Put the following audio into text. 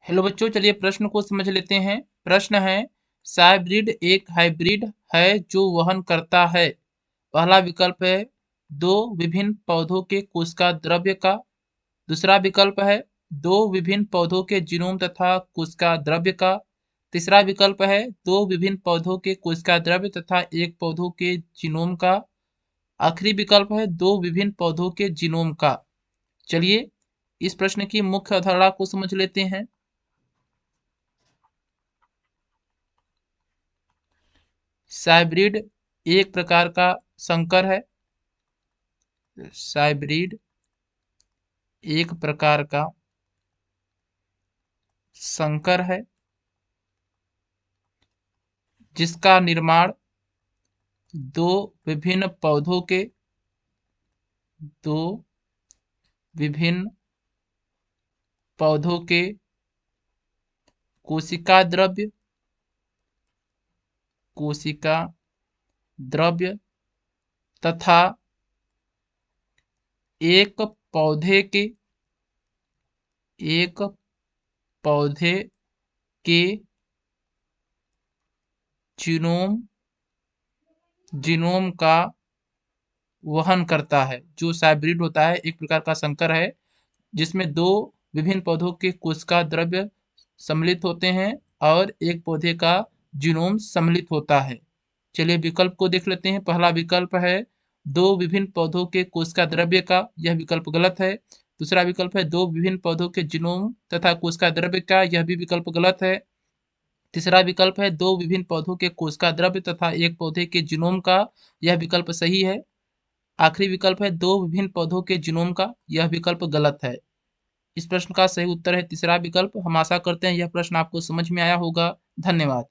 Hello बच्चों, चलिए प्रश्न को समझ लेते हैं। प्रश्न है, साइब्रिड एक हाइब्रिड है जो वहन करता है। पहला विकल्प है दो विभिन्न पौधों के कोशिका द्रव्य का। दूसरा विकल्प है दो विभिन्न पौधों के जीनोम तथा कोशिका द्रव्य का। तीसरा विकल्प है दो विभिन्न पौधों के कोशिका द्रव्य तथा एक पौधों के जीनोम का। आखिरी विकल्प है दो विभिन्न पौधों के जीनोम का। चलिए इस प्रश्न की मुख्य अवधारणा को समझ लेते हैं। साइब्रिड एक प्रकार का संकर है। साइब्रिड एक प्रकार का संकर है जिसका निर्माण दो विभिन्न पौधों के दो विभिन्न पौधों के कोशिका द्रव्य तथा एक पौधे के जीनोम का वहन करता है। जो साइब्रिड होता है एक प्रकार का संकर है जिसमें दो विभिन्न पौधों के कोशिका द्रव्य सम्मिलित होते हैं और एक पौधे का जीनोम सम्मिलित होता है। चलिए विकल्प को देख लेते हैं। पहला विकल्प है दो विभिन्न पौधों के कोशिका द्रव्य का, यह विकल्प गलत है। दूसरा विकल्प है दो विभिन्न पौधों के जीनोम तथा कोशिका द्रव्य का, यह भी विकल्प गलत है। तीसरा विकल्प है दो विभिन्न पौधों के कोशिका द्रव्य तथा एक पौधे के जीनोम का, यह विकल्प सही है। आखिरी विकल्प है दो विभिन्न पौधों के जीनोम का, यह विकल्प गलत है। इस प्रश्न का सही उत्तर है तीसरा विकल्प। हम आशा करते हैं यह प्रश्न आपको समझ में आया होगा। धन्यवाद।